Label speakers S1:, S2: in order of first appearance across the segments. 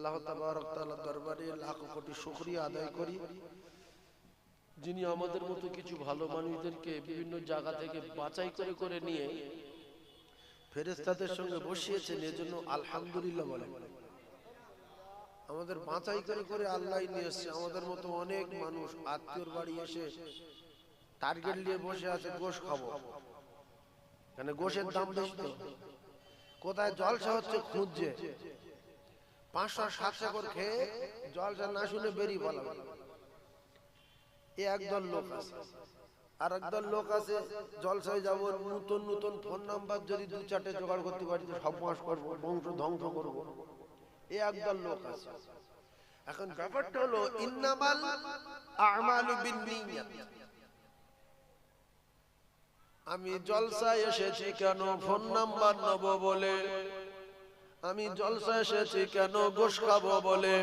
S1: আল্লাহ তাবারক তাআলার দরবারে লাখ কোটি শুকরিয়া আদায় করি, যিনি আমাদের মতো কিছু ভালো মানুষদেরকে বিভিন্ন জায়গা থেকে বাছাই করে করে নিয়ে ফেরেশতাদের সঙ্গে বসিয়েছেন। এজন্য আলহামদুলিল্লাহ বলেন। আমাদের বাছাই করে করে আল্লাহ নিয়ে এসেছে। আমাদের মতো অনেক মানুষ আত্মীয়র বাড়ি এসে টার্গেট নিয়ে বসে আছে, গোশ খাবো, মানে গোশের দাম বেশি তো, কোথায় জলসা হচ্ছে খুঁজছে, 500-700 করে খেয়ে জলসা না শুনে বেরিয়ে বলা। এই একদল লোক আছে। আর একদল লোক আছে জলসায় যাবো, নতুন নতুন ফোন নাম্বার যদি 2-4টে জোগাড় করতে পারি তো সর্বনাশ করবো, বংশ ধ্বংস করবো। এই একদল লোক আছে। এখন ব্যাপারটা হলো ইন্নামাল আমালু বিন্নিয়াত। আমি জলসায় এসেছি কেন? ফোন নাম্বার নেব বলে। আমি জলসায় এসেছি কেন? গোশ খাবো বলে।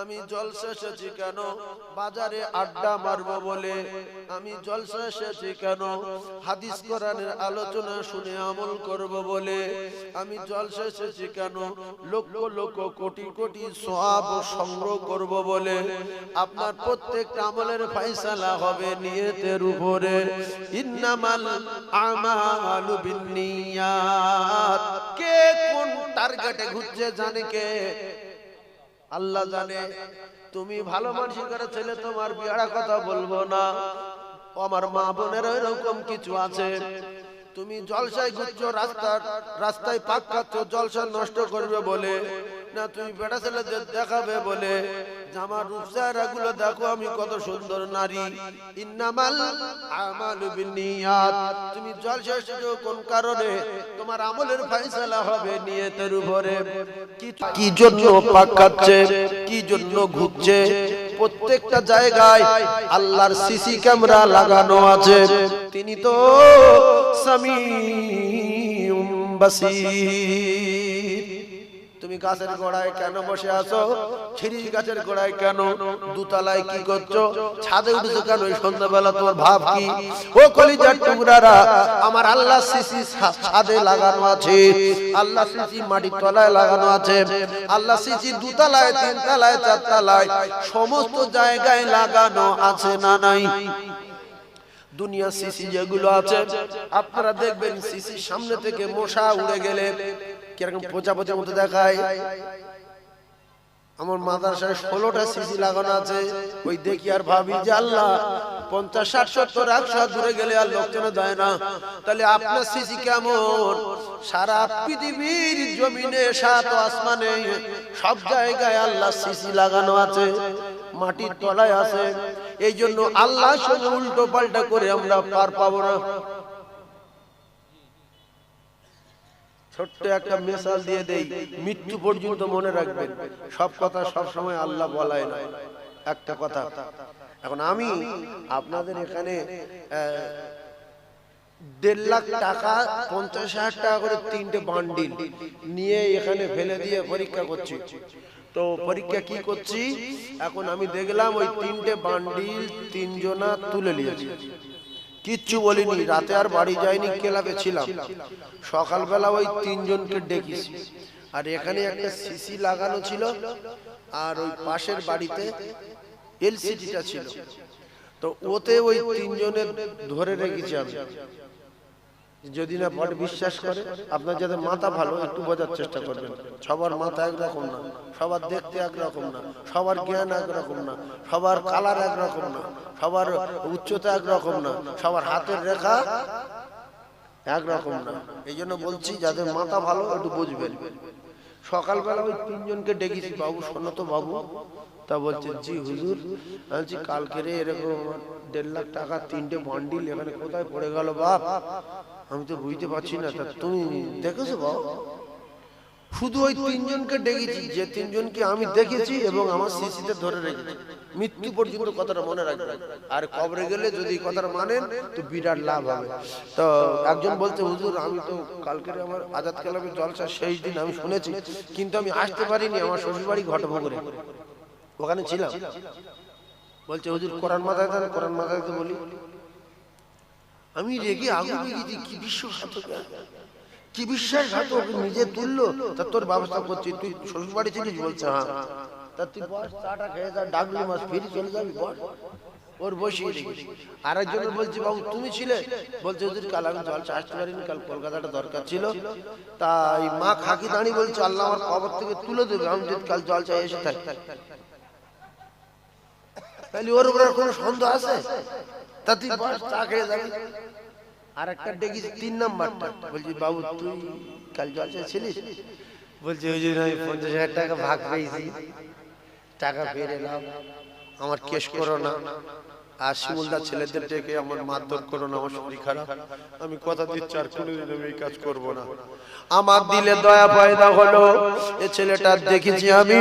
S1: আমি জলসা এসেছি কেন? বাজারে আড্ডা মারবো বলে। আমি জলসা এসেছি কেন? হাদিস কোরআনের আলোচনা শুনে আমল করব বলে। আমি জলসা এসেছি কেন? লক্ষ লক্ষ কোটি কোটি সওয়াব সংগ্রহ করব বলে। আপনার প্রত্যেকটা আমলের ফয়সালা হবে নিয়তের উপরে। ইন্নামাল আমালু বিন্নিয়াত। কে কোন টার্গেটে ঘুরছে জানে কে? আল্লাহ জানে। তুমি ভালো মানসিকের ছেলে, তোমার বিয়ার কথা বলবো না। আমার মা বোনের এরকম কিছু আছে, তুমি জলসায় ঘুরছো, রাস্তায় পাক খাচ্ছ, জলসা নষ্ট করবে বলে না, তুমি বেটা ছেলেদের দেখাবে বলে আমার রূপসারা গুলো দেখো আমি কত সুন্দর নারী। ইন্নামাল আমালু বিন্নিয়াত। তুমি জলসা এসেছো কোন কারণে? তোমার আমলের ফয়সালা হবে নিয়তের উপরে। কি জন্য পাক খাচ্ছে, কি জন্য ঘুরছে, প্রত্যেকটা জায়গায় আল্লাহর সিসি ক্যামেরা লাগানো আছে। তিনি তো সামিউম বাসীর। তুমি গাছের গোড়ায় কেন বসে আছো? খিরিস গাছের গোড়ায় কেন? দুতলায় কি করছো? ছাদে উঠেছো কেন? এই সন্ধ্যাবেলা তোমার ভাব কি? ও কলিজার টুকরারা, আমার আল্লাহ সিসি ছাদে লাগানো আছে, আল্লাহ সিসি মাটির তলায় লাগানো আছে, আল্লাহ সিসি দুতলায়, তিনতলায়, চারতলায়, সমস্ত জায়গায় লাগানো আছে না নাই? দুনিয়া সিসি যেগুলো আছে আপনারা দেখবেন, সিসির সামনে থেকে মশা উড়ে গেলে কিরকম প্রজাপতির মতো দেখায়। আমার মাদ্রাসায় 16টা সিসি লাগানো আছে। ওই দেখি আর ভাবি যে আল্লাহ 50, 60, 70, 100 দূরে গেলে আর লোকজন দেয় না। তাহলে আপনার সিসি কেমন? সারা পৃথিবীর জমিনে, সাত আসমানে, সব জায়গায় আল্লাহ সিসি লাগানো আছে, মাটির তলায় আছে। এই জন্য আল্লাহর সঙ্গে উল্টো পাল্টা করে আমরা পার পাবো না। ছোট্ট একটা মিসাল দিয়ে দেই, মৃত্যু পর্যন্ত মনে রাখবেন, সব কথা সব সময় আল্লাহ বলায় না। একটা কথা, এখন আমি আপনাদের এখানে 1.5 লাখ টাকা, 50,000 টাকা করে 3টে বান্ডিল নিয়ে এখানে ফেলে দিয়ে পরীক্ষা করছি। তো পরীক্ষা কি করছি, এখন আমি দেখলাম ওই 3টে বান্ডিল 3 জনা তুলে নিয়েছে, কিচ্ছু বলিনি। রাতে আর বাড়ি যাইনি, ক্লাবে ছিলাম। সকালবেলা ওই 3 জনকে ডেকেছি। আর এখানে একটা সিসি লাগানো ছিল, আর ওই পাশের বাড়িতে এলসিডিটা ছিল। তো ওতে ওই 3 জনের ধরে রেখেছি আমি। যদি না বড় বিশ্বাস করে, আপনার যাদের মাথা ভালো একটু বোঝার চেষ্টা করবেন। সবার মাথা একরকম না, সবার দেখতে একরকম না, সবার জ্ঞান একরকম না, সবার কালার একরকম না, সবার উচ্চতা একরকম না, সবার হাতের রেখা একরকম না। এই জন্য বলছি যাদের মাথা ভালো একটু বুঝবেন। সকালবেলা ওই 3 জনকে ডেকেছি, বাবু শোনো তো বাবু। তা বলছে জি হুজুর। বলছি কালকে রে এরকম 1.5 লাখ টাকা 3টে বান্ডিল এখানে কোথায় পড়ে গেল বাপ? আমি তো বুঝতে পারছি না। তা তুমি দেখেছো বাবা? শুধু ওই 3 জনকে ডেকেছি, যে 3 জনকে আমি দেখেছি এবং আমার সিসিতে ধরে রেখেছি। মৃত্যু পর্যন্ত কথাটা মনে রাখবেন। আর কবরে গেলে যদি কথাটা মানেন তো বিরাট লাভ হবে। তো একজন বলছে হুজুর আমি তো কালকে আমার আজাদ ক্লাবের জলসা সেই দিন আমি শুনেছি, কিন্তু আমি আসতে পারিনি, আমার শ্বশুর বাড়ি ঘটবগরে, ওখানে ছিলাম। বলছে হুজুর কোরআন মাথায় দেন, কোরআন মাথায় তো বলি। আমি রেগে আগুন লেগেছি, কি বিশ্বাসঘাতক। কি বিশ্বাসঘাতক, নিজে তুললো, তা তোর ব্যবস্থা করছি, তুই শ্বশুর বাড়ি ছিলিস? বলছে হ্যাঁ। তা তুই বস, চাটা খেয়ে যা, ডাকলি মাছ ফিরে চলে যাবি, বস। ওর বসিয়ে রেখেছি। আরেকজন বলছি বাবু তুমি ছিলে? বলছে হুজুর কাল আমি জলসা আসতে পারিনি, কাল কলকাতাটা দরকার ছিল। তাই মা খাকি দাঁড়িয়ে বলছে আল্লাহ আমার কবর থেকে তুলে দেবে আমি যদি কাল জলসা এসে থাকি। তাহলে ওর উপর কোনো সন্দেহ আছে? তা তুই বস, চা খেয়ে যাবি। আর একটা ডেকেছি 3 নাম্বারটা, বলছি বাবু তুই কাল জলসা ছিলিস? বলছে হুজুর আমি 50,000 টাকা ভাগ পেয়েছি, টাকা পেয়ে এলাম, আমার কেস করো না, আর শিমুলদার ছেলেদের ডেকে আমার মারধর করো না, আমার শরীর খারাপ, আমি কথা দিচ্ছি আর কোনোদিন আমি এই কাজ করবো না। আমার দিলে দয়া পয়দা হলো। এই ছেলেটা দেখেছি আমি,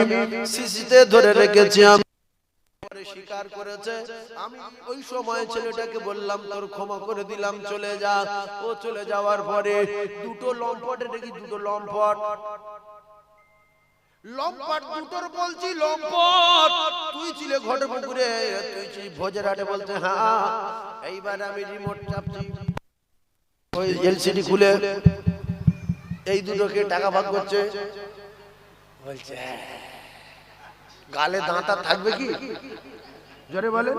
S1: সিসিতে ধরে রেখেছি, আমি স্বীকার করেছে। আমি ওই সময় ছেলেটাকে বললাম তোর ক্ষমা করে দিলাম, চলে যা। ও চলে যাওয়ার পরে দুটো লম্পটে দেখি, দুটো লম্পট দুটোর বলছি লম্পট, তুই ছিলে ঘটে পুকুরে, তুই ছিলি ভোজের হাটে। বলছে হ্যাঁ। এইবার আমি রিমোট চাপছি, ওই এলসিডি খুলে এই দুটোকে টাকা ভাগ করছে। বলছে গালে দাঁতা থাকবে কি? জোরে বলে।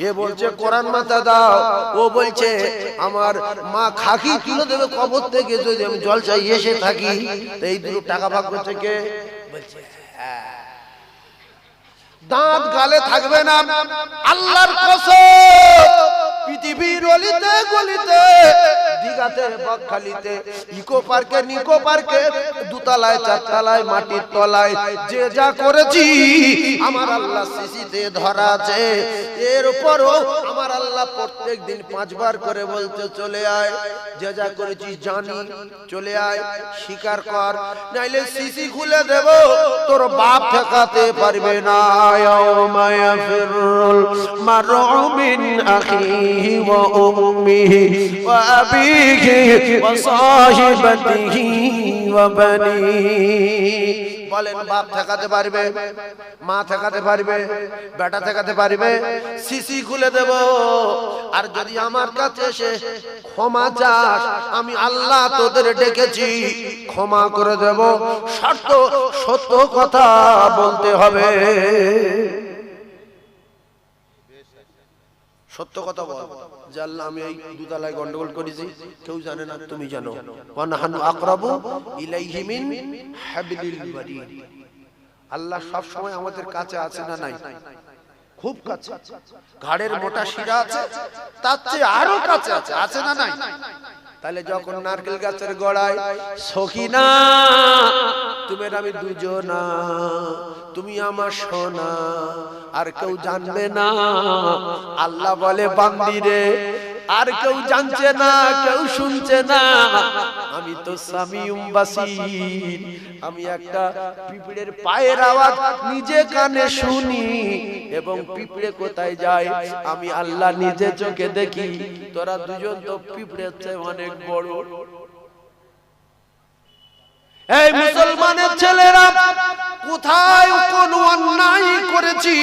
S1: এ বলছে কোরআন মাথা দাও, ও বলছে আমার মা খাকি তুলে দেবে কবর থেকে যদি আমি জলসায় এসে থাকি। তো এই দুটো টাকা ভাগ করছে কে? বলছে দাঁত গালে থাকবে না, আল্লাহর কসম পৃথিবীর অলিতে গলিতে, দিঘাতে বকখালিতে, ইকো পার্কে নিকো পার্কে, দুতলায় চারতলায় মাটির তলায় যে যা করেছি আমার আল্লাহ সিসিতে ধরা আছে। এর উপরও আমার আল্লাহ প্রত্যেক দিন 5 বার করে বলতে চলে আয়, যে যা করেছি জানি, চলে আয় স্বীকার কর, নাইলে সিসি খুলে দেব, তোর বাপ ঠেকাতে পারবে না। ইয়াউমা ইয়াফিরুল মারউ মিন আখিহি ওয়া উম্মিহি ওয়া আবিহি ওয়া সাহিবাতিহি ওয়া বানিহি। বলেন বাপ ঠেকাতে পারবে? মা ঠেকাতে পারবে? বেটা ঠেকাতে পারবে? সিসি খুলে দেব। আর যদি আমার কাছে এসে ক্ষমা চাস, আমি আল্লাহ তোদের ডেকেছি, ক্ষমা করে দেব, শর্ত সত্য কথা বলতে হবে। সত্য কথা বল যে আল্লাহ আমি এই দুতলায় গন্ডগোল করেছি, কেউ জানে না, তুমি জানো। ওয়া নাহনু আকরাবু ইলাইহি মিন হাবলিল ওয়ারিদ। আল্লাহ সব সময় আমাদের কাছে আছে না নাই? খুব কাছে। ঘাড়ের মোটা শিরা আছে, তার চেয়ে আরো কাছে আছে, আছে না নাই? তাহলে যখন নারকেল গাছের গোড়ায় সখিনা তুমি আমি দুজনা, তুমি আমার সোনা, আর কেউ জানবে না, আল্লাহ বলে বান্দিরে আর কেউ জানছে না, কেউ শুনছে না, আমি তো সামিউম বাসির, আমি একটা পিঁপড়ের পায়ের আওয়াজ নিজে কানে শুনি, এবং পিঁপড়ে কোথায় যায় আমি আল্লাহ নিজে চোখে দেখি। তোরা দুজন তো পিঁপড়ের চেয়ে অনেক বড়। এই মুসলমানের ছেলেরা, কোথায় কোন অন্যায় করেছি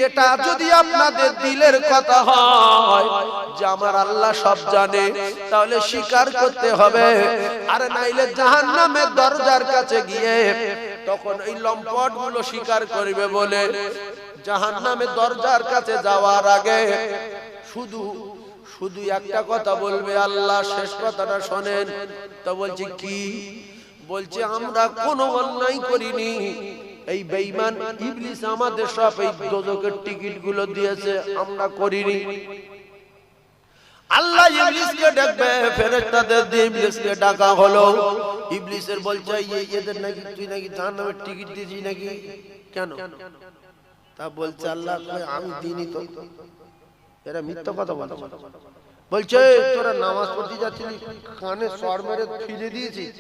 S1: এটা যদি আপনাদের দিলের কথা হয় যে আমার আল্লাহ সব জানে, তাহলে স্বীকার করতে হবে। আর নাইলে জাহান্নামের দরজার কাছে গিয়ে তখন এই লম্পট গুলো স্বীকার করবে বলে জাহান্নামের দরজার কাছে যাওয়ার আগে শুধু শুধু একটা কথা বলবে, আল্লাহ শেষ কথাটা শোনেন। তো বলছি কি? বলছে আমরা কোনো অন্যায় করিনি, এই বেঈমান ইবলিস আমাদের সব এই দোজখের টিকিট গুলো দিয়েছে, আমরা করিনি। আল্লাহ ইবলিসকে ডাকবে, ফেরেশতাদের দিয়ে ইবলিসকে ডাকা হলো। ইবলিসের বলছে এদের নাকি তুই নাকি জাহান্নামের টিকিট দিয়েছিস নাকি, কেন? তা বলছে আল্লাহ আমি দিইনি তো। এরা মিথ্যা কথা বলে। বলছে তোরা নামাজ পড়তে যাচ্ছিলি, কানে সর মেরে ফিরে দিয়েছিস।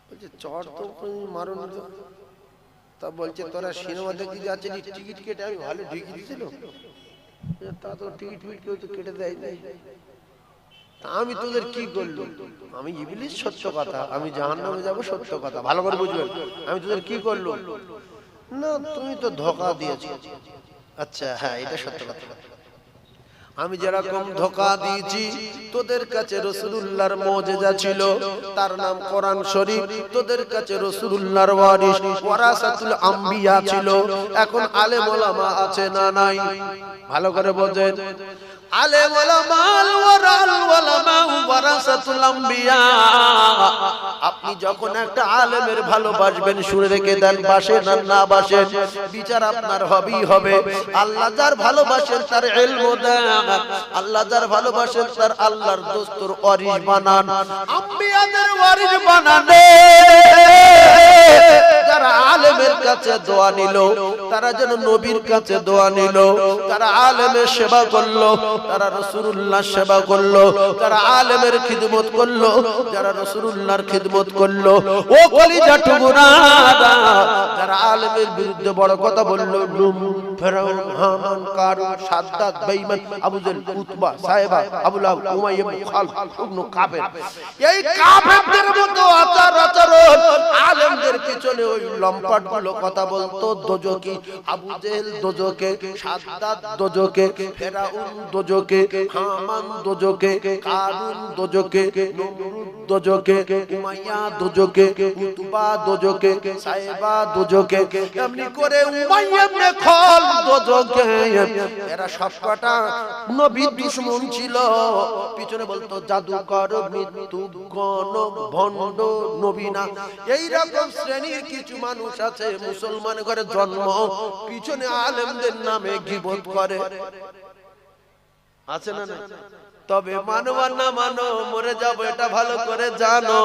S1: বলছে চট তো মারুন। তা বলছে তোরা সিনেমা দেখতে যাচ্ছিলি, টিকিট কেটে আমি ভালো ঢুকিয়ে দিয়েছিল, তা তো টিকিট ফিট কেউ তো কেটে দেয় নাই। আমি তোদের কি করলো? আমি ইবলিস, সত্য কথা, আমি জাহান্নামে যাব, সত্য কথা, ভালো করে বুঝবেন। আমি তোদের কি করলো? না তুমি তো ধোঁকা দিয়েছো। আচ্ছা হ্যাঁ, এটা সত্য কথা। আমি যেরকম ধোঁকা দিয়েছি তোদের কাছে রাসূলুল্লাহর মুজিজা ছিল, তার নাম কোরআন শরীফ। তোদের কাছে রাসূলুল্লাহর ওয়ারিস ওয়ারাসাতুল আম্বিয়া ছিল। এখন আলেম ওলামা আছে না নাই? ভালো করে বোঝেন। আলেম ওলামাল ওয়ারাল ওয়ারাসাতুল আম্বিয়া। আপনি যখন একটা আলেমের ভালোবাসবেন, শুনে রেখে দেন, বাসেন আর না বাসেন, বিচার আপনার হবেই হবে। আল্লাহ যার ভালোবাসেন তার ইলম দেন, আল্লাহ যার ভালোবাসেন তার আল্লাহর দোস্তর ওয়ারিস বানান, আম্বিয়াদের ওয়ারিস বানান। যারা আলেমের কাছে দোয়া নিল, তারা যেন নবীর কাছে দোয়া নিল। তারা আলেমের সেবা করলো, তারা রাসূলুল্লাহ সেবা করলো। যারা আলেমের খিদমত করলো, যারা রাসূলুল্লাহর খিদমত করলো। ও কলিজা টুকরা, যারা আলেমের বিরুদ্ধে বড় কথা বললো, ফেরাউন, হামান, কারুন, সাদ্দাত, বেঈমান, আবু জেহেল, উতবা, সাইবা, আবু লাহাব, উমাইয়া, খালদ, ইবনে কাবের, এই কাফেরদের মতো আচার আচরণ আলেমদের পিছনে ওই লম্পটগুলো কথা বলতো। দোজকি, আবু জেহেল দোজকে, সাদ্দাত দোজকে, ফেরাউন দোজকে, হামান দোজকে, কারুন দোজকে, নমরুদ দোজকে, উমাইয়া দোজকে, উতবা দোজকে, সাইবা দোজকে, এমনি করে উমাইয়া ইবনে খালদ দোজকে। এরা সবকটা নবীর দুশমন ছিল। পিছনে বলতো জাদুকর, মৃত্যু, গণক, ভণ্ড, নবীনা। এই রকম শ্রেণীর কিছু মানুষ আছে, মুসলমান ঘরে জন্ম, পিছনে আলেমদের নামে গীবত করে। আছে না? তবে মানো আর না মানো, মরে যাবো এটা ভালো করে জানো।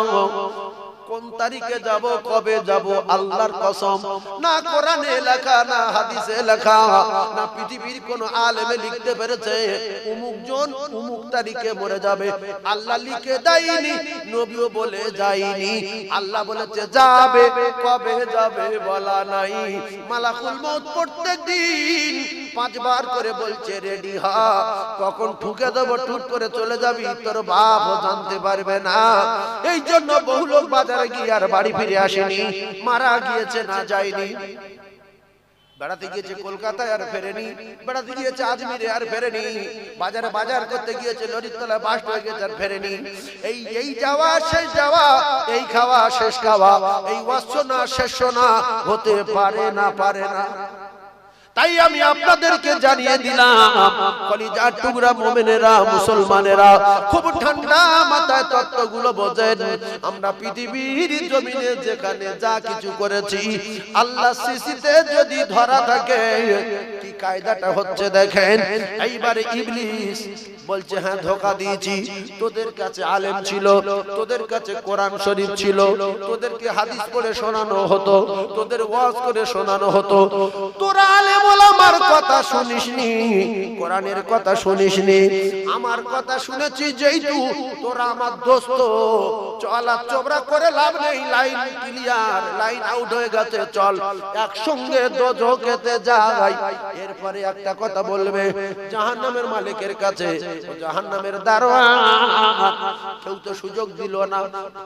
S1: কোন তারিখে যাব, কবে যাব, আল্লাহর কসম, না কোরআনে লেখা, না হাদিসে লেখা, না পৃথিবীর কোন আলেমে লিখতে পেরেছে অমুক জন অমুক তারিখে মরে যাবে। আল্লাহ লিখে দেয়নি, নবীও বলে যায়নি। আল্লাহ বলেছে যাবে, কবে যাবে বলা নাই। মালাকুল মউত প্রত্যেকদিন 5 বার করে বলছে রেডি হ, কখন ঠুকে দেবো, ঠুট করে চলে যাবি, তোর বাপও জানতে পারবে না। এই জন্য বহু লোক বাজারে গিয়ে আর বাড়ি ফিরে আসেনি, মারা গিয়েছে না যায়নি। বেড়াতে গিয়েছে কলকাতায় আর ফেরেনি, বেড়াতে গিয়েছে আজমিরে আর ফেরেনি, বাজারে বাজার করতে গিয়েছে লরির তলায় বাস্ট হয়ে গেছে আর ফেরেনি। এই যাওয়া শেষ যাওয়া, এই খাওয়া শেষ খাওয়া, এই ওয়াসনা শেষ না হতে পারে না, পারে না। তাই আমি আপনাদেরকে জানিয়ে দিলাম, কলিজার টুকরা মুমিনেরা, মুসলমানেরা, খুব ঠান্ডা মাথায় তত্ত্বগুলো বোঝেন। আমরা পৃথিবীর জমিনে যেখানে যা কিছু করেছি, আল্লাহ সিসিতে যদি ধরা থাকে, কি কায়দাটা হচ্ছে দেখেন। এইবারে ইবলিস বলছে হ্যাঁ ধোঁকা দিয়েছি। তোদের কাছে আলেম ছিল, তোদের কাছে কোরআন শরীফ ছিল, তোদেরকে হাদিস পড়ে শোনানো হতো, তোদের ওয়াজ করে শোনানো হতো। তোরা আলেম ওলামার কথা শুনিসনি, কোরআনের কথা শুনিসনি, আমার কথা শুনেছি। যেহেতু তোরা আমার দোস্ত, চলা চোবরা করে লাভ নেই, লাইন ক্লিয়ার, লাইন আউট হয়ে গেছে, চল একসঙ্গে দোজখেতে যাই। এরপরে একটা কথা বলবে, জাহান্নামের মালিকের কাছে, জাহান্নামের দারোয়ান, কেউ তো সুযোগ দিল না।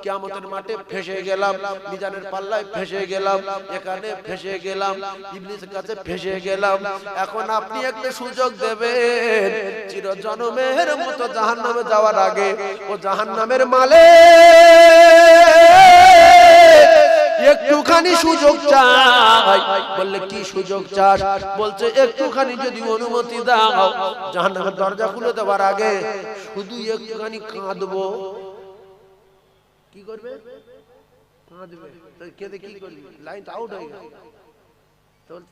S1: কিয়ামতের মাঠে ফেসে গেলাম, মিজানের পাল্লায় ফেসে গেলাম, এখানে ফেসে গেলাম, ইবলিসের কাছে ফেসে গেলাম। এখন আপনি একটা সুযোগ দেবেন, চিরজন্মের মতো জাহান্নামে যাওয়ার আগে ও জাহান্নামের মালিক একটুখানি সুযোগ চাই। বললে কি সুযোগ চাস? বলছে একটুখানি যদি অনুমতি দাও, জাহান্নামের দরজা খুলে দেওয়ার আগে শুধু একটুখানি কাঁদবো। কি করবে? কাঁদবে। কেঁদে কি করবি? লাইন আউট হয়ে গেল,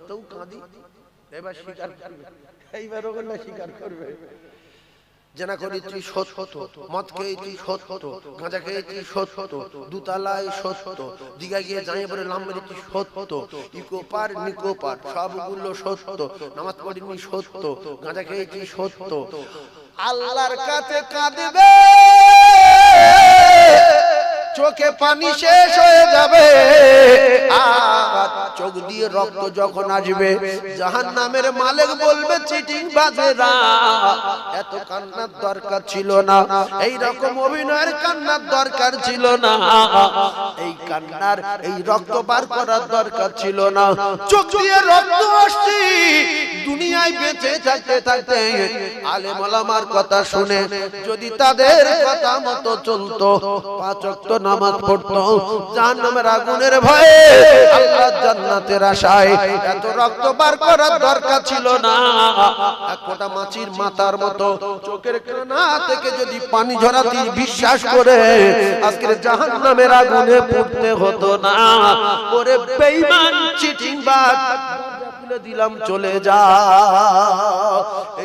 S1: তো কাঁদি। এবার স্বীকার করবে, এইবার ওগুলো স্বীকার করবে। জেনা করেছি সত্য, মদ খেয়েছি সত্য, গাঁজা খেয়েছি সত্য, দুতলায় সত্য, দিঘা গিয়ে জানিয়ে পড়ে লাম মেরেছি সত্য, ইকো পার নিকো পার সবগুলো সত্য, নামাজ পড়িনি সত্য, গাঁজা খেয়েছি সত্য। আল্লাহর কাছে কাঁদবে, চোখে পানি শেষ হয়ে যাবে, আর চোখ দিয়ে দিয়ে রক্ত যখন আসবে জাহান্নামের মালিক বলবে চিটিং বাজেরা এত কান্নার দরকার ছিল না, এই রকম অভিনয়ের কান্নার দরকার ছিল না, এই কান্নার এই রক্ত বার করার দরকার ছিল না। চোখ দিয়ে রক্ত আসছে, দুনিয়ায় বেঁচে থাকতে থাকতে আলেম ওলামার কথা শুনে যদি তাদের কথা মতো চলতো, 5 ওয়াক্ত নামাজ পড়তো, জাহান্নামের আগুনের ভয়ে আল্লাহর জান্নাতের আশায় এত রক্ত বার করার দরকার ছিল না। এক ফোঁটা মাছির মাথার মতো চোখের কোনা থেকে যদি পানি ঝরাতে বিশ্বাস করে আজকে জাহান্নামের আগুনে পড়তে হতো না। ওরে বেঈমান চিটিংবাজ, দিলাম চলে যা।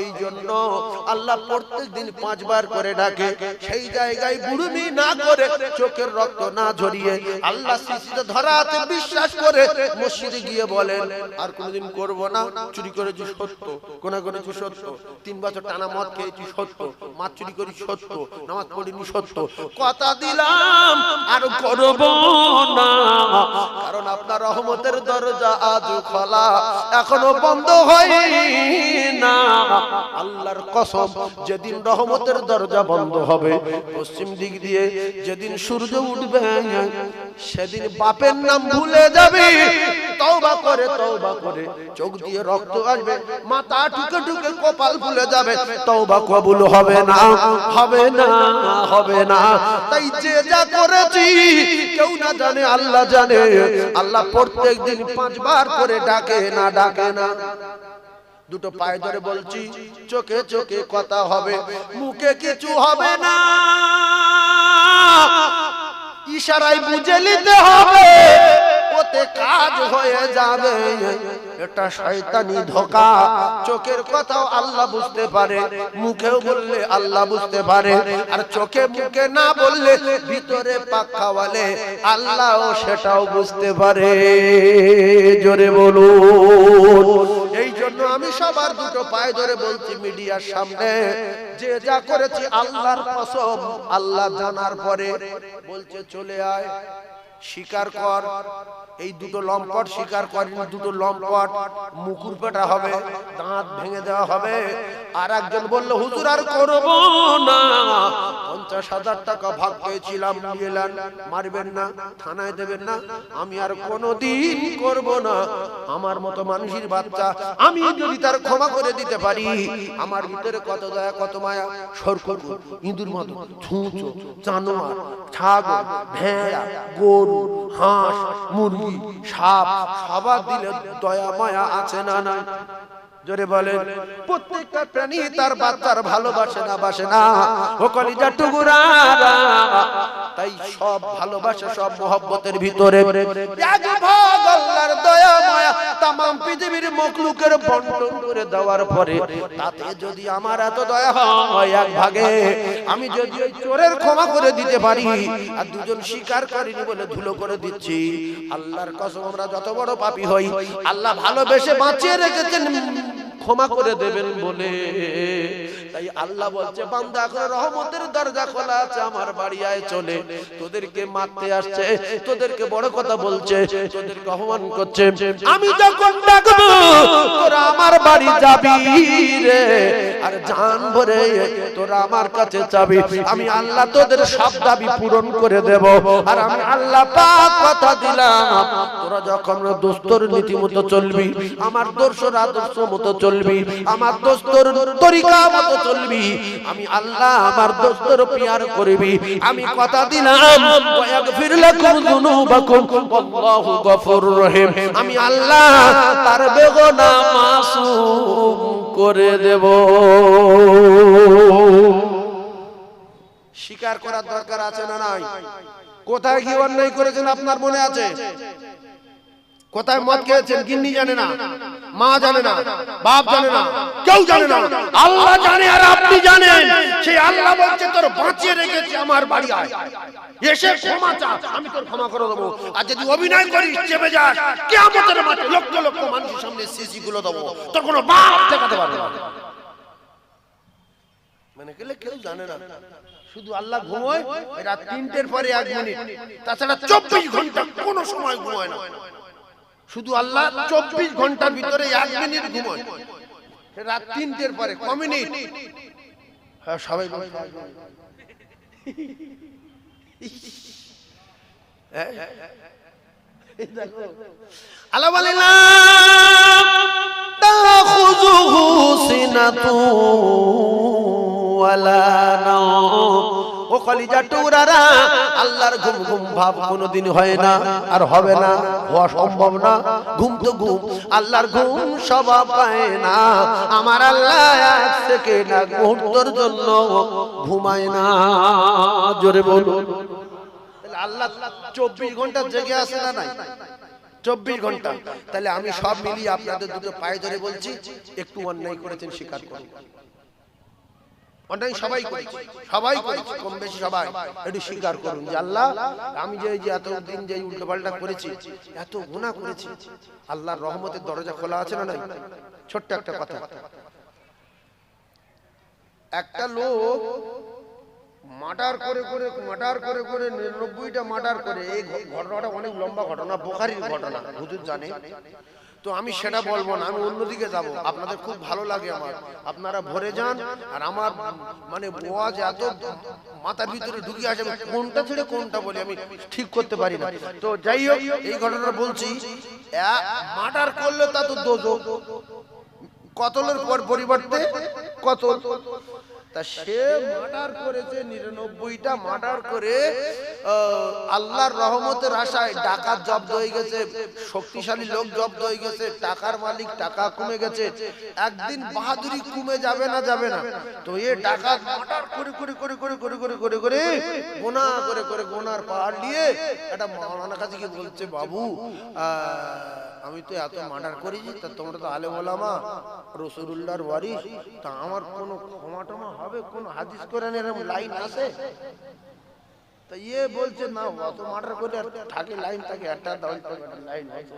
S1: এই জন্য আল্লাহ প্রত্যেকদিন 5 বার করে ডাকে, সেই জায়গায় বুড়ুমি না করে চোখের রক্ত না ঝরিয়ে আল্লাহ সৃষ্টিতে ধরাতে বিশ্বাস করে মসজিদে গিয়ে বলেন আর কোনোদিন করব না, চুরি করেছি সত্য, গোনা করেছি সত্য, 3 বছর টানা মদ খেয়েছি সত্য, মাছ চুরি করি সত্য, নামাজ পড়িনি সত্য, কথা দিলাম আর করব না। কারণ আপনার রহমতের দরজা আজ খোলা, এখনো বন্ধ হয় না। আল্লাহর কসম, যেদিন রহমতের দরজা বন্ধ হবে পশ্চিম দিক দিয়ে, যেদিন সূর্য উঠবে সেদিন বাপের নাম ভুলে যাবে, তওবা করে চোখ দিয়ে রক্ত আসবে, মাথা ঠুকে ঠুকে কপাল ভুলে যাবে, তওবা কবুল হবে না, হবে না, হবে না। তাই যে যা করেছি কেউ না জানে, আল্লাহ জানে। আল্লাহ প্রত্যেকদিন 5 বার করে ডাকে না, ডাকে না। দুটো পায়ে ধরে বলছি, চোখে চোখে কথা হবে, মুখে কিছু হবে না, ইশারায় বুঝে নিতে হবে, ওতে কাজ হয়ে যাবে। এটা শয়তানি ধোঁকা। চোখের কথাও আল্লাহ বুঝতে পারে, মুখেও বললে আল্লাহ বুঝতে পারে, আর চোখে মুখে না বললে ভিতরে পাক্কা বলে আল্লাহও সেটাও বুঝতে পারে। জোরে বলুন। এই জন্য আমি সবার দুটো পায়ে ধরে বলছি মিডিয়ার সামনে, যে যা করেছি আল্লাহর কসম, আল্লাহ জানার পরে বলছে চলে আয়, স্বীকার কর। এই দুটো লম্পট স্বীকার করেনি, দুটো লম্পট মুকুর পেটা হবে, দাঁত ভেঙে দেওয়া হবে। আর একজন বলল হুজুর আর করব না, 50,000 টাকা ভাগ পেয়েছিলাম, নিলেন, মারবেন না, থানায় দেবেন না, আমি আর কোনোদিন করব না। আমার মতো মানুষের বাচ্চা আমি যদি তার ক্ষমা করে দিতে পারি, আমার ভিতরে কত দয়া কত মায়া, সরকর ইঁদুর মতো ছুঁচো জানোয়ার, ছাগল, ভেড়া, গরু, হাঁস, মুরগি, সাপ, সবার দিলে দয়া মায়া আছে না না? জোরে বলেন। প্রত্যেকটা প্রাণী তার বাচ্চার ভালোবাসে না, বাসে না? ও কলিজার টুকরা, তাই সব ভালোবাসা, সব মহব্বতের ভিতরে এক ভাগ আল্লাহর দয়া মায়া তামাম পৃথিবীর মখলুকের বন্টন করে দেওয়ার পরে তাতে যদি আমার এত দয়া হয় এক ভাগে, আমি যদি ওই চোরের ক্ষমা করে দিতে পারি, আর দুজন স্বীকার করেনি বলে ধুলো করে দিচ্ছি, আল্লাহর কসম আমরা যত বড় পাপী হই আল্লাহ ভালোবেসে বাঁচিয়ে রেখেছেন ক্ষমা করে দেবেন বলে। তাই আল্লাহ বলছে বান্দা এখন রহমতের দরজা খোলা আছে, আমার বাড়ি আয় চলে। তোদেরকে মারতে আসছে, তোদেরকে বড় কথা বলছে, তোদেরকে অপমান করছে, আমি যখন ডাকবো তোরা আমার বাড়ি যাবি রে, আর জান ভরে তোরা আমার কাছে যাবি, আমি আল্লাহ তোদের সব দাবি পূরণ করে দেব। আর আমি আল্লাহ পাক কথা দিলাম, তোরা যখন দোস্তর নীতি মতো চলবি, আমার দর্শর আদর্শ মতো চলবি, আমার দোস্তর তরিকা মতো চলবি, আমি আল্লাহ আমার দোস্তর পিয়ার করবি। আমি কথা দিলাম ওয়াগফির লাকুম যুনুবাকুম আল্লাহু গফুরুর রহিম, আমি আল্লাহ তার বেগুনাহ মাসুম করে দেব। স্বীকার করার দরকার আছে না নাই? কোথায় কি অন্যায় করেছেন আপনার মনে আছে? কোথায় মদ খেয়েছেন গিন্নি জানে না, মা জানে না, বাপ জানে না, কেউ জানে না, আল্লাহ জানে আর আপনি জানেন। সেই আল্লাহ বলছে তোর বাঁচিয়ে রেখেছি, আমার বাড়ি আয়, এসে ক্ষমা চা, আমি তোর ক্ষমা করে দেবো। আর যদি অভিনয় করিস চেপে যাস, কিয়ামতের মাঠে লক্ষ লক্ষ মানুষের সামনে সিসি গুলো দেবো, তোর কোনো বাপ ঠেকাতে পারবে না। মানে গেলে কেউ জানে না, শুধু আল্লাহ ঘুমোয় রাত 3টের পরে 1 মিনিট, তাছাড়া 24 ঘন্টা কোনো সময় ঘুমায় না। শুধু আল্লাহ 24 ঘন্টার ভিতরে 1 মিনিট ঘুমায়, রাত 3টের পরে ক মিনিট। হ্যাঁ সবাই আল্লাহ বলেন না তাখুযুহু সিনাতু ওয়ালা নাওম। ও কলিজা টুকরারা, আল্লাহর ঘুম ঘুম ভাব কোনোদিন হয় না আর হবে না, হওয়া সম্ভব না। ঘুম তো ঘুম, আল্লাহর ঘুম স্বভাব পায় না। আমার আল্লাহ এক সেকেন্ড এক মুহূর্তের জন্য ঘুমায় না। জোরে বলুন। আল্লাহ 24 ঘন্টা জেগে আছে না নাই? 24 ঘন্টা। তাহলে আমি সব মিলিয়ে আপনাদের দুটো পায়ে ধরে বলছি, একটু অন্যায় করেছেন স্বীকার করুন। অন্যায় সবাই করেছে, সবাই করেছে, কম বেশি সবাই। একটু স্বীকার করুন যে আল্লাহ আমি যে এতদিন যে উল্টোপাল্টা করেছি, এত গুনাহ করেছি, আল্লাহর রহমতের দরজা খোলা আছে না নাই? ছোট্ট একটা কথা, একটা লোক মার্ডার করে 99টা মার্ডার করে, এই ঘটনাটা অনেক লম্বা ঘটনা, বুখারীর ঘটনা, হুজুর জানে। তো আমি সেটা বলবো না, আমি অন্যদিকে যাব। আপনাদের খুব ভালো লাগে আমার, আপনারা ভরে যান। আর আমার মানে ওয়াজ এত মাথার ভিতরে ঢুকে আসে, আমি কোনটা ছেড়ে কোনটা বলি আমি ঠিক করতে পারি না। তো যাই হোক, এই ঘটনা বলছি। মার্ডার করলে তা তো দোজখ, কতলের পরিবর্তে কতল। তা সে মার্ডার করেছে 99টা মার্ডার করে, আল্লাহর রহমতের আশায় ডাকাত জব্দ হয়ে গেছে, শক্তিশালী লোক জব্দ হয়ে গেছে, টাকার মালিক, টাকা কমে গেছে। একদিন বাহাদুরি কমে যাবে না, যাবে না। তো এ ডাকাত মার্ডার করে গোনার পাহাড় নিয়ে একটা মাওলানা কাছে গিয়ে বলছে, বাবু আমি তো এত মার্ডার করেছি, তা তোমরা তো আলেম ওলামা, রাসূলুল্লাহর ওয়ারিস, তা আমার কোনো ক্ষমা টমা হবে? কোন হাদিস কোরআনের এরকম লাইন আছে? তা ইয়ে বলছে না, অত মার্ডার করে থাকে লাইন থাকে, একটা লাইন আছে।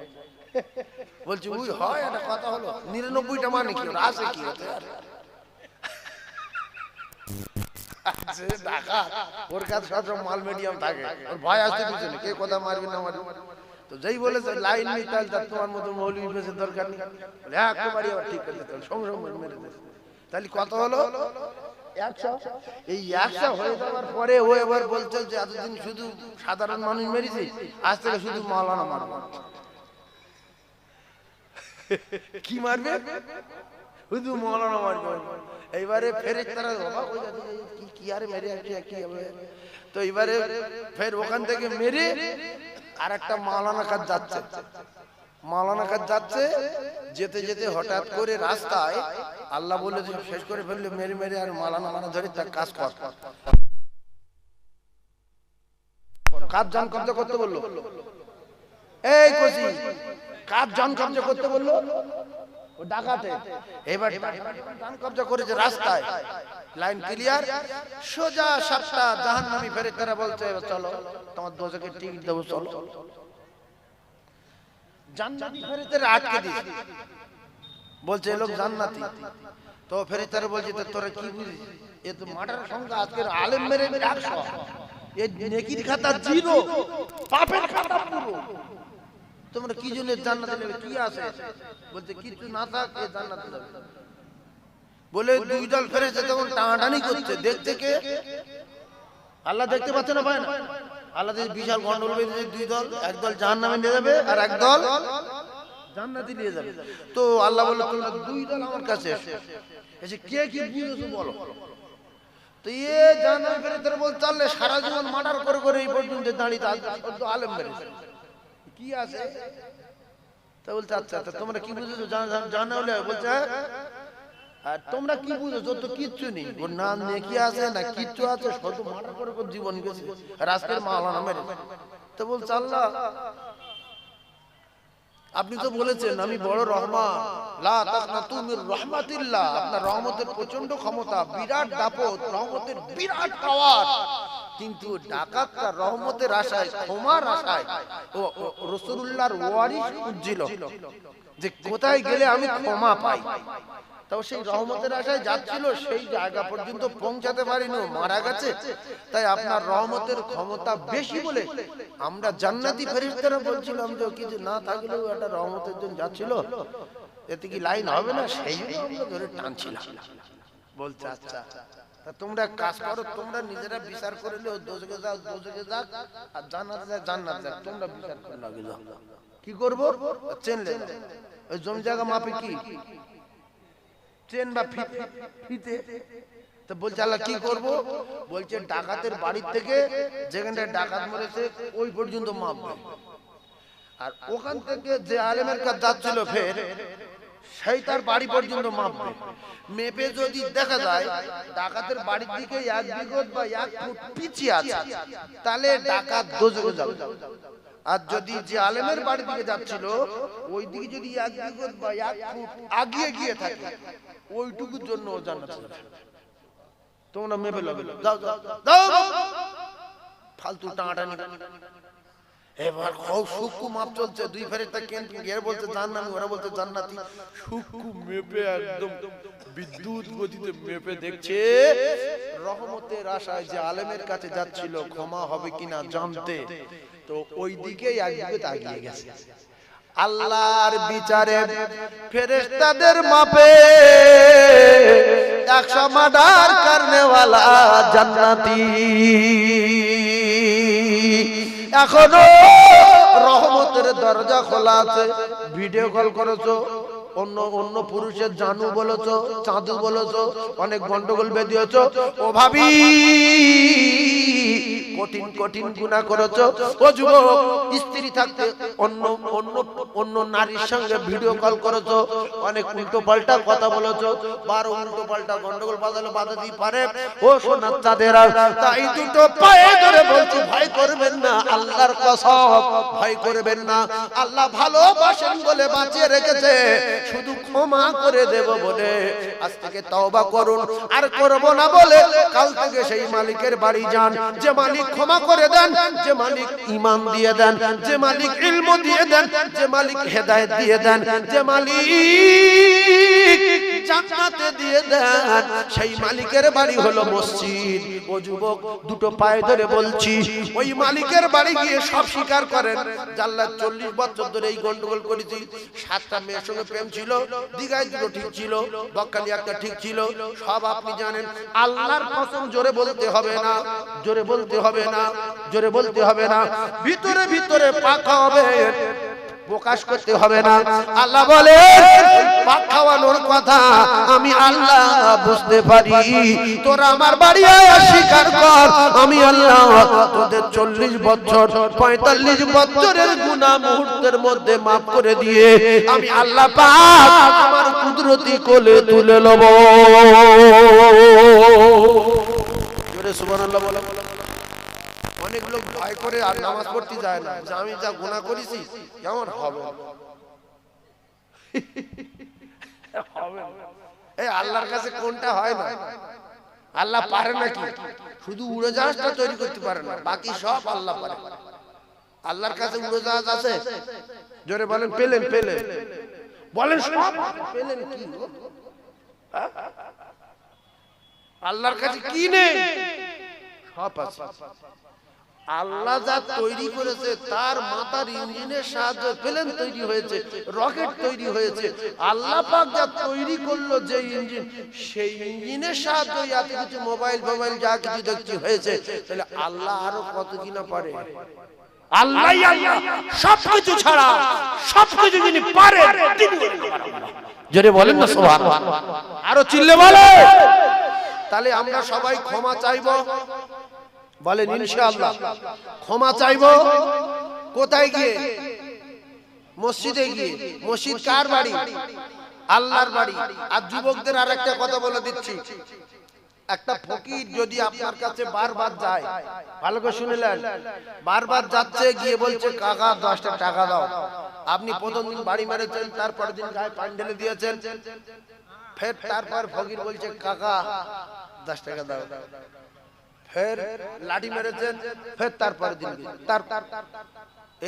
S1: বলছে ওই হয়, একটা কথা হলো 99টা মানে কি আছে কি হতে আর আছে টাকা, ওর কাছে সব মাল মিডিয়াম থাকে, ওর ভয় আসতে পিছনে কে কথা মারবে না মারবে। তো যেই বলেছে লাইন নেই, তাহলে তোমার মতো মৌলবি বেশি দরকার নেই, একেবারে আবার ঠিক আছে, সঙ্গে মেরে দিয়েছে। তাহলে কত হলো? 100। এই 100 হয়ে যাওয়ার পরে ও এবার বলছে যে এতদিন শুধু সাধারণ মানুষ মেরেছি, আজ থেকে শুধু মাওলানা মারবো। কি মারবে? শুধু মাওলানা মারবে। এইবারে ফেরেশতারা অবাক হয়ে যাচ্ছে, কি আরে মেরে কি হবে? তো এবারে ফের ওখান থেকে মেরে আর একটা মাওলানা কাজ যাচ্ছে, যেতে যেতে হঠাৎ করে রাস্তায় আল্লাহ বলে শেষ করে ফেললে, মেরে আর মাওলানা ধরে তার কাজ কর। কাজ জান কবজা করতে বললো, এই কোসি কাজ জান কবজা করতে বললো ও ডাকাতে। এবার জান কবজা করেছে রাস্তায়, লাইন ক্লিয়ার, সোজা 7টা জাহান্নামী ফেরেশতারা বলছে চলো তোমার দোজখের টিকিট দেবো, চলো। জান্নাতি ফেরেশতারা আটকে দিয়েছে, বলছে এ লোক জান্নাতি। তো ফেরেশতারা বলছে তোরা কি বুঝিস, এ তো মার্ডারের সংখ্যা আজকের আলেম মেরে 100, এ নেকির খাতা 0, পাপের খাতা পুরো। তোমরা কি জন্য জান্নাতে নেবে, কি আছে? বলছে কিছু না থাক, এ জান্নাতে যাবে। বলে দুই দল ফেরেশতা তখন টানাটানি করছে, দেখতে কে? আল্লাহ দেখতে পাচ্ছে না, পায় না। আল্লাহ বিশাল গন্ডগোল বেঁধেছে, দুই দল, একদল জাহান্নামে নিয়ে যাবে আর একদল জান্নাতে নিয়ে যাবে। তো আল্লাহ বলল তোমরা দুই দল আমার কাছে এসে কে কি বুঝেছো বলো। তো এ জাহান্নামে ফেরেশতারা বলছে চললে সারা জীবন মার্ডার করে এই পর্যন্ত দাঁড়িয়ে তো আলেম মেরেছে, কি আছে? তা বলছে আচ্ছা তোমরা কি বুঝেছো জানা হলে? বলছে আর তোমরা কি বুঝেছো? তো কিচ্ছু নেই, ওর নাম নেকি আছে না কিচ্ছু আছে, শুধু মার্ডার করে জীবন গেছে, রাজকের মাওলানা মেরে। তো বলছে আল্লাহ আপনি তো বলেছেন আমি বড় রহমান, লা তাকনাতু মির রাহমাতিল্লাহ, আপনার রহমতের প্রচন্ড ক্ষমতা, বিরাট দাপট, রহমতের বিরাট পাওয়ার। কিন্তু ডাকাতটা রহমতের আশায়, ক্ষমার আশায় ও রাসূলুল্লাহর ওয়ারিস খুঁজছিল যে কোথায় গেলে আমি ক্ষমা পাই। তাও সেই রহমতের আশায় যাচ্ছিল, সেই জায়গা পর্যন্ত পৌঁছাতে পারিনি, মারা গেছে। তাই আপনার রহমতের ক্ষমতা বেশি বলে আমরা জান্নাতি ফেরেশতারা বলছিলাম যে কিছু না থাকলেও একটা রহমতের জন্য যাচ্ছিল, এতে কি লাইন হবে না, সেই জন্য আমরা ধরে টানছিলাম। বলছে আচ্ছা তা তোমরা কাজ করো, তোমরা নিজেরা বিচার করে নিও, দোজকে যাও দোজকে যাক, আর জান্নাতে যাক জান্নাত যাক, তোমরা বিচার করে লাগে যাও। কি করবো? চেন লে ওই জমি জায়গা মাপে কি চেন বা ফিতে। তো বলছে আল্লাহ কি করব? বলছে ডাকাতের বাড়ির থেকে যেখানটা ডাকাত মরেছে ওই পর্যন্ত মাপবে, আর ওখান থেকে যে আলেমের কাছে যাচ্ছিল ফের সেই তার বাড়ি পর্যন্ত মাপবে। মেপে যদি দেখা যায় ডাকাতের বাড়ির দিকে 1 বিঘত বা 1 ফুট পিছিয়ে আছে, তাহলে ডাকাত দোজখে যাবে। আর যদি যে আলেমের বাড়ির দিকে যাচ্ছিল ওই দিকে যদি 1 বিঘত বা 1 ফুট আগিয়ে গিয়ে থাকে, ওইটুকুর জন্য ও জান্নাতে যাবে। তোমরা মেপে লবে, যাও যাও যাও, ফালতু টানাটানি। এবার সুক্কু মাপ চলছে, দুই ফেরেশতা কেন এর বলতে জান্নাতি, ওরা বলতে জান্নাতি। সুক্কু মেপে একদম বিদ্যুৎ গতিতে মেপে দেখছে রহমতের আশায় যে আলেমের কাছে যাচ্ছিল ক্ষমা হবে কিনা জানতে, তো ওই দিকেই একদিকে তাকিয়ে গেছে। আল্লাহর বিচারে ফেরেশতাদের মাপে 100 মার্ডার করনেওয়ালা জান্নাতি এখনো রহমতের দরজা খোলা আছে। ভিডিও কল করেছো, অন্য অন্য পুরুষের জানু বলেছো, চাঁদু বলেছো, অনেক গন্ডগোল বেঁধেছো, ও ভাবি কঠিন কঠিন গুনাহ করেছো। ও যুবক স্ত্রী থাকতে অন্য অন্য অন্য নারীর সঙ্গে ভিডিও কল করেছো, অনেক উল্টো পাল্টা কথা বলেছো, 12 উল্টো পাল্টা গন্ডগোল বাঁধালে বাঁধাতেই পারে। ও সোনার চাঁদেরা, তাই দুটো পায়ে ধরে বলছি ভয় করবেন না, আল্লাহর কসম ভয় করবেন না। আল্লাহ ভালোবাসেন বলে বাঁচিয়ে রেখেছে, শুধু ক্ষমা করে দেব বলে আজ থেকে তওবা করুন, আর করব না বলে কাল থেকে সেই মালিকের বাড়ি যান, যে মালিক ক্ষমা করে দেন, যে মালিক ঈমান দিয়ে দেন, যে মালিক ইলম দিয়ে দেন, যে মালিক হেদায়েত দিয়ে দেন, যে মালিক জান্নাতে দিয়ে দেন, সেই মালিকের বাড়ি হলো মসজিদ। ও যুবক দুটো পায়ে ধরে বলছি, ওই মালিকের বাড়ি গিয়ে সব স্বীকার করেন। জাল্লা 40 বছর ধরে এই গন্ডগোল করেছি, 7টা মেয়ের সঙ্গে প্রেম ছিল, দিঘায় 2টো ঠিক ছিল, বকখালি 1টা ঠিক ছিল, সব আপনি জানেন। আল্লাহর কসম জোরে বলতে হবে না, জোরে বলতে হবে না, জোরে বলতে হবে না, ভিতরে ভিতরে পাকা হবে, প্রকাশ করতে হবে না। আল্লাহ বলে পাক খাওয়ানোর কথা আমি আল্লাহ বুঝতে পারি, তোরা আমার বাড়ি আয় স্বীকার কর, আমি আল্লাহ তোদের 40 বছর 45 বছরের গুনাহ মুহূর্তের মধ্যে মাফ করে দিয়ে আমি আল্লাহ পাক আমার কুদরতি কোলে তুলে নেব। জোরে সুবহানাল্লাহ বলো। অনেক লোক ভয় করে আর নামাজ পড়তে যায় না, যে আমি যা গুনাহ করেছি কেমন হবে। এই আল্লাহর কাছে কোনটা হয় না, আল্লাহ পারে নাকি? শুধু উড়োজাহাজটা তৈরি করতে পারে না, বাকি সব আল্লাহ পারে। আল্লাহর কাছে উড়োজাহাজ আছে? জোরে বলেন পেলেন, পেলেন বলেন, সব পেলেন কি? আল্লাহর কাছে কি নেই? সব আছে। আল্লাহ যা তৈরি করেছে তার মাথার ইঞ্জিনের সাহায্যে প্লেন তৈরি হয়েছে, রকেট তৈরি হয়েছে। আল্লাহ পাক যা তৈরি করলো যে ইঞ্জিন, সেই ইঞ্জিনের সাহায্যে এত কিছু মোবাইল মোবাইল যা কিছু দেখছি হয়েছে, তাহলে আল্লাহ আরো কত কিনা পারে। আল্লাহ আল্লাহ সবকিছু ছাড়া সবকিছু যিনি পারেন তিনি জোরে বলেন না সুবহানাল্লাহ, আরো চিল্লে বলে। তাহলে আমরা সবাই ক্ষমা চাইবো, বলেন ইনশাআল্লাহ। ক্ষমা চাইবো কোথায় গিয়ে? মসজিদে গিয়ে। মসজিদ কার বাড়ি? আল্লাহর বাড়ি। আর যুবকদের আরেকটা কথা বলে দিচ্ছি, একটা ফকির যদি আপনার কাছে বারবার যায়, ভালো করে শুনলেন, বারবার যাচ্ছে, গিয়ে বলছে কাকা 10টা টাকা দাও, আপনি প্রথম দিন বাড়ি মেরেছেন, তারপর দিন গায়ে পানি ঢেলে দিয়েছেন, ফের তারপর ফকির বলছে কাকা 10 টাকা দাও, ফের লাঠি মেরেছেন, ফের তারপর দিন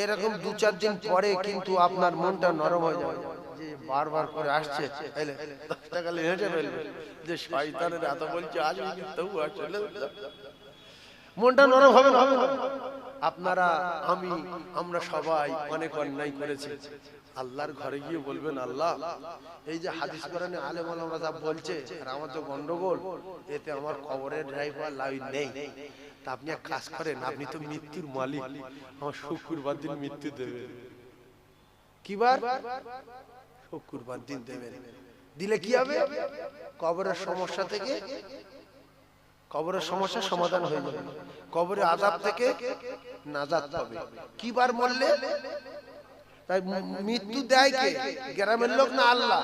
S1: এরকম 2-4 দিন পরে কিন্তু আপনার মনটা নরম হয়ে যাবে, যে বারবার করে আসছে, এলে 10 টাকা হেঁটে ফেলবে, যে শয়তানের এত বলছে আসবে তবু আসলে মনটা নরম হবে না। আপনারা আমরা সবাই অনেক অন্যায় করেছি। আল্লাহর ঘরে গিয়ে বলবেন, আল্লাহ এই যে হাদিস কোরআনে আলেম ওলামারা যা বলছে আর আমার তো গন্ডগোল, এতে আমার কবরের ড্রাইভার লাইন নেই। তা আপনি এক কাজ করেন, আপনি তো মৃত্যুর মালিক, আমার শুক্রবার দিন মৃত্যু দেবেন। কি বার? শুক্রবার দিন দেবেন। দিলে কি হবে? কবরের সমস্যা থেকে, কবরের সমস্যার সমাধান হয়ে যাবে, কবরের আযাব থেকে নাজাত পাবে। কি বার মরলে? তাই মৃত্যু দেয় কে? গ্রামের লোক না আল্লাহ?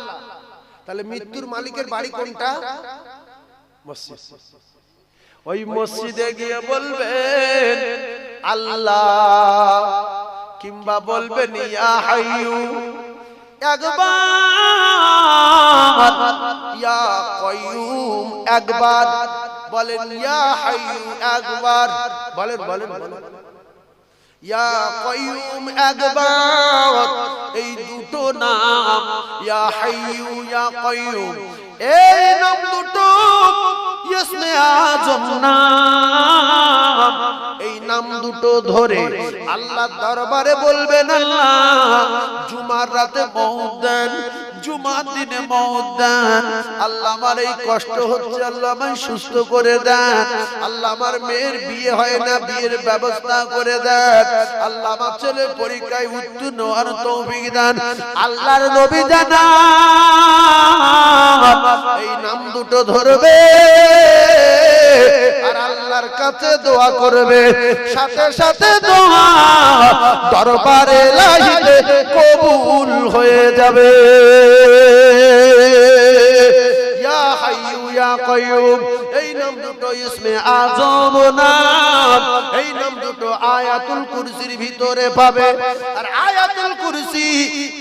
S1: তাহলে মৃত্যুর মালিকের বাড়ি কোনটা? মসজিদ। ওই মসজিদে গিয়ে বলবেন আল্লাহ, কিংবা বলবেন ইয়া হাইয়ু একবার, ইয়া কাইয়ুম একবার, বলেন ইয়া হাইয়ু একবার, বলেন বলেন বলেন ইয়া কাইয়ুম একবার। এই দুটো নাম ইয়া হাইয়ু ইয়া কাইয়ুম, এই নাম দুটো ইসমে আযম নাম। এই নাম দুটো ধরে আল্লাহর দরবারে বলবেন, আল্লাহ জুমার রাতে মওত দেন, জুমার দিনে মওত দেন। আল্লাহ আমার এই কষ্ট হচ্ছে, আল্লাহ আমায় সুস্থ করে দেন। আল্লাহ আমার মেয়ের বিয়ে হয় না, বিয়ের ব্যবস্থা করে দেন। আল্লাহ আমার ছেলের পরীক্ষায় উত্তীর্ণ হওয়ার তৌফিক দেন। আল্লাহর নবী জানান এই নাম দুটো ধরবে আর আল্লাহর কাছে দোয়া করবে, সাথে সাথে দোয়া দরবারে লাইলে কবুল হয়ে যাবে। ইয়া হাইয়ু ইয়া কাইয়ুম, এই নাম দুটো ইসমে আযম নাম। এই নাম দুটো আয়াতুল কুরসির ভিতরে পাবে। আর আয়াতুল কুরসি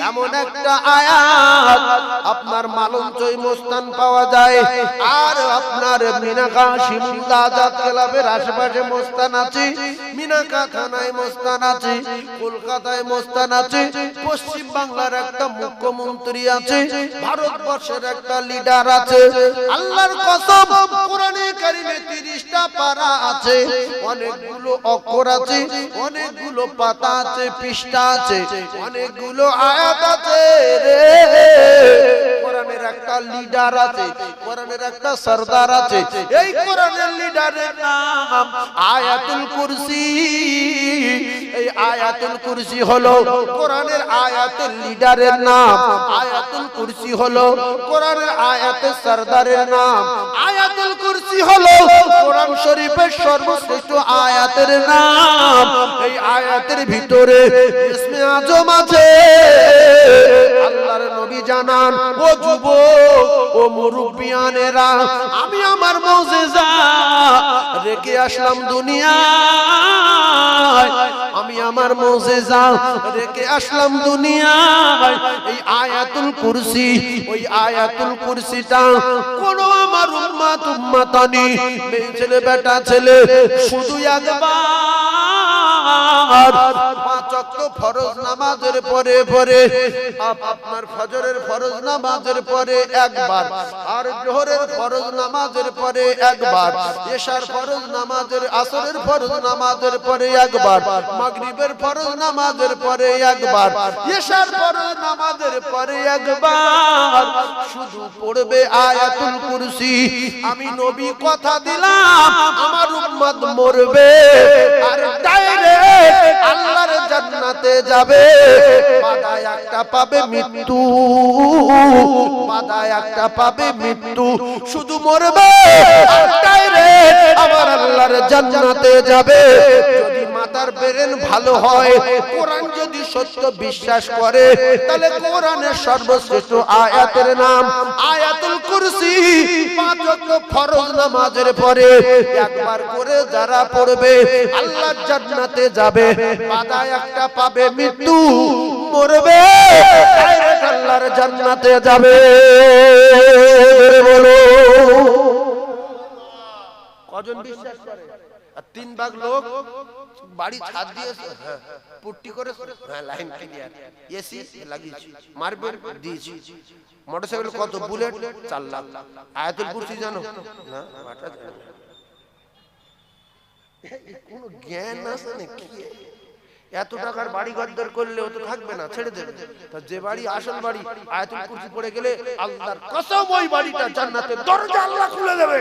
S1: এমন একটা আয়াত, আপনার মালঞ্চই মস্তান পাওয়া যায়, আর আপনার মিনাকা শিমুলদা আজাদ ক্লাবের আশেপাশে মস্তান আছে, মিনাকা থানায় মস্তান আছে, কলকাতায় মস্তান আছে, পশ্চিম বাংলার একটা মুখ্যমন্ত্রী আছে, ভারতবর্ষের একটা লিডার আছে। আল্লাহর কসম, কোরআনে কারিমে 30টা পারা আছে, অনেকগুলো অক্ষর আছে, অনেকগুলো পাতা আছে, পৃষ্ঠা আছে, অনেকগুলো আয়াত আছে রে। কোরআনের একটা লিডার আছে, কোরআনের একটা সরদার আছে। এই কোরআনের লিডারের নাম আয়াতুল কুরসি। এই আয়াতুল কুরসি হলো কোরআনের আয়াতুল লিডারের নাম। আয়াতুল কুরসি হলো কোরআনের আয়াতের সরদারের নাম। আয়াতুল কুরসি হলো কোরআন শরীফের সর্বশ্রেষ্ঠ আয়াতের নাম। এই আয়াতের ভিতরে ইসমে আযম আছে। আল্লাহর নবী জানান, ও যুবক, ও মুরব্বিয়ানেরা, আমি আমার মুজিজা রেখে আসলাম দুনিয়ায়, আমি আমার মুজিজা রেখে আসলাম দুনিয়ায়। এই আয়াতুল কুরসি, ওই আয়াতুল কুরসিটা কোন আমার উম্মত উম্মতানি, মেয়ে ছেলে বেটা ছেলে, শুধু একবার 5 ওয়াক্ত ফরজ নামাজের পরে পরে, আপনার ফজরের ফরজ নামাজের পরে একবার, আর জোহরের ফরজ নামাজের পরে একবার, এশার ফরজ নামাজের, আসরের ফরজ নামাজের পরে একবার, মাগরিবের ফরজ নামাজের পরে একবার, এশার ফরজ নামাজের পরে একবার শুধু পড়বে আয়াতুল কুরসি। আমি নবী কথা দিলাম, আমার উম্মত মরবে আর ডাইরেক্ট আল্লাহর জান্নাতে যাবে। বাধা একটা পাবে মৃত্যু, বাধা একটা পাবে মৃত্যু, শুধু মরবে আর ডাইরেক্ট আমার আল্লাহর জান্নাতে যাবে। যদি মাতার ব্রেন ভালো হয়, কোরআন যদি সত্য বিশ্বাস করে, তাহলে কোরআনের সর্বশ্রেষ্ঠ আয়াতের নাম আয়াতুল কুরসি। 5 ওয়াক্ত ফরজ নামাজের পরে একবার করে যারা পড়বে আল্লাহর জান্নাতে যাবে। বাধা একটা পাবে মৃত্যু, মরবে ডাইরেক্ট আল্লাহর জান্নাতে যাবে। বলো কজন বিশ্বাস করে? আর 3 ভাগ লোক বাড়ি ছাদ দিয়েছে, হ্যাঁ পুট্টি করে, হ্যাঁ লাইন ক্লিয়ার, এসি লাগিয়েছি, মার্বেল দিয়েছি, মোটরসাইকেল কত, বুলেট 4 লাখ। আয়াতুল কুরসি জানো না? বাটা জানো না। কোন জ্ঞান আছে নাকি? এত টাকার বাড়ি ঘরদর করলে ও তো থাকবে না, ছেড়ে দেবে। তা যে বাড়ি আসল বাড়ি, আয়াতুল কুরসি পড়ে গেলে আল্লাহর কসম ওই বাড়িটা জান্নাতের দরজা আল্লাহ খুলে দেবে।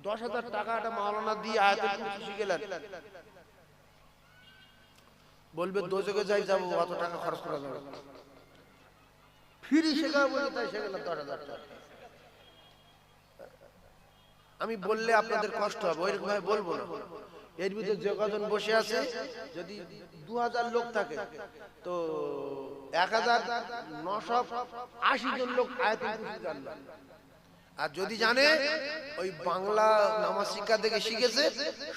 S1: 10,000 টাকাটা মাওলানা দিয়ে আয়াতুল কুরসি শিখেলেন, বলবে দোজখে যাই যাবো, অত টাকা খরচ করা যাবে না, ফ্রি শেখাবো বলে তাই শেখালাম 10,000 টাকা। আমি বললে আপনাদের কষ্ট হবে, ওইরকম ভাবে বলবো না। এর ভিতরে যে কজন বসে আছে, যদি 2000 লোক থাকে তো 1980 জন লোক আয়াতুল কুরসি জানবে। আর যদি জানে ওই বাংলা নামাজ শিক্ষা থেকে শিখেছে,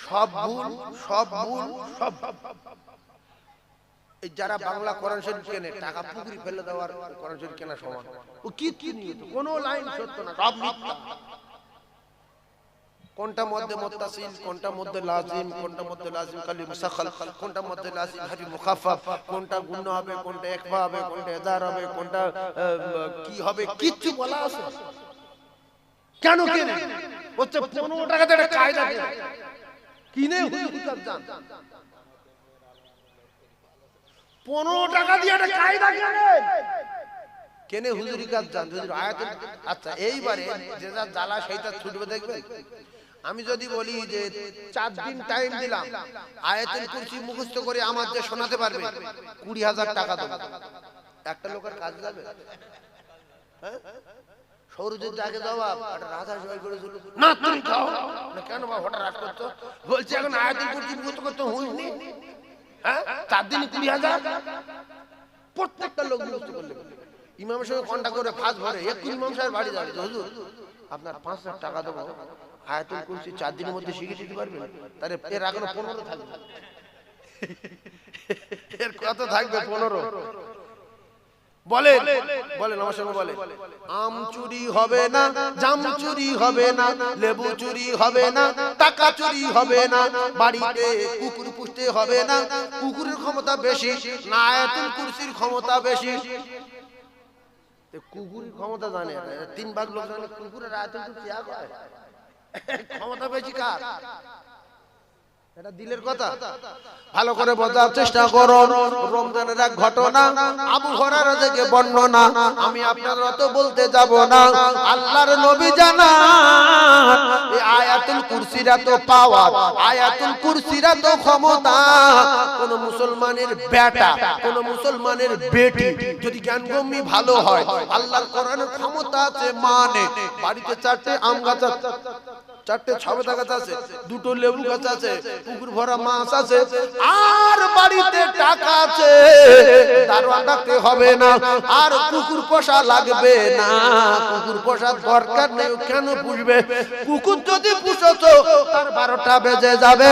S1: সব ভুল সব ভুল সব। এই যারা বাংলা কোরআন শরীফ কেনে, টাকা পুকুরি ফেলে দেওয়ার কোরআন শরীফ কেনা সমান। ও কি নিয়ত, কোনো লাইন সত্য না, সব মিথ্যা। কোনটা মধ্যে মুত্তাসিল, কোনটা মধ্যে লাজিম, কোনটা মধ্যে লাজিম কালি মুসাখাল, কোনটা মধ্যে লাজিম হারি মুখাফফাফ, কোনটা গুণ হবে, কোনটা ইখফা হবে, কোনটা ইজার হবে, কোনটা কি হবে, কিচ্ছু বলা আছে? কেন কেনে? হচ্ছে 15 টাকাতে একটা কায়দা কিনে হুজুর জান, 15 টাকা দিয়ে একটা কায়দা কেনে হুজুরি কাজ জান। হুজুর আয়াতুল, আচ্ছা এইবারে যে যা জ্বালা সেইটা ছুটবে দেখবেন। আমি যদি বলি যে 4 দিন টাইম দিলাম, আয়াতুল কুরসি মুখস্থ করে আমার যে শোনাতে পারবে 20,000 টাকা দেব, একটা লোকের কাজ যাবে? হ্যাঁ, সৌরজের জায়গা দাও, আর রাধা সবাই করে চলো না, তুমি খাও না কেন বা হঠাৎ রাত করছো? বলছি এখন আয়াতুল কুরসি মুখস্থ করতে হুঁইনি, হ্যাঁ 4 দিনে 20,000, প্রত্যেকটা লোক মুখস্থ করলে। ইমামের সঙ্গে কন্টাক্ট করে ফাঁস ভরে, একটু ইমাম সাহেব বাড়ি যাবে, হুজুর আপনার 5,000 টাকা দেবো, আয়াতুল কুরসি 4 দিনের মধ্যে শিখে দিতে পারবেন? তাহলে এর এখনো 15 থাকবে, এর কত থাকবে? 15। বলে বলে আমার সঙ্গে বলে, আম চুরি হবে না, জাম চুরি হবে না, লেবু চুরি হবে না, টাকা চুরি হবে না, বাড়িতে কুকুর পুষতে হবে না, কুকুরের ক্ষমতা বেশি না আয়াতুল কুরসির ক্ষমতা বেশি? কুকুরের ক্ষমতা জানে 3 ভাগ লোক জানে, কুকুরের আয়াতুল কুরসি এক হয়, ক্ষমতা বেশি কার? এটা দিলের কথা, ভালো করে বোঝার চেষ্টা করো। রমজানের এক ঘটনা, আবু হুরায়রা থেকে বর্ণনা, আমি আপনাদের অত বলতে যাব না। আল্লাহর নবী জানান এই আয়াতুল কুরসির এত পাওয়ার, আয়াতুল কুরসির এত ক্ষমতা, কোন মুসলমানের বেটা, কোন মুসলমানের বেটি যদি জ্ঞানগম্যি ভালো হয়, আল্লাহর কোরআনের ক্ষমতা আছে, মানে বাড়িতে 4টে আম গাছ আছে, 4টে সবেদা গাছ আছে, 2টো লেবু গাছ আছে, পুকুর ভরা মাছ আছে, আর বাড়িতে টাকা আছে, দারোয়ান ডাকতে হবে না, আর কুকুর পোষা লাগবে না, কুকুর পোষার দরকার নেই। কেন পুষবে? কুকুর যদি পুষছো তার 12টা বেজে যাবে।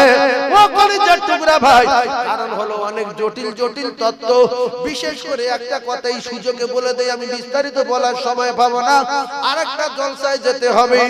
S1: ও কলিজার টুকরা ভাই, কারণ হলো অনেক জটিল জটিল তত্ত্ব। বিশেষ করে একটা কথাই সুযোগে বলে দেই, আমি বিস্তারিত বলার সময় পাবো না, আরেকটা জলসায় যেতে হবে।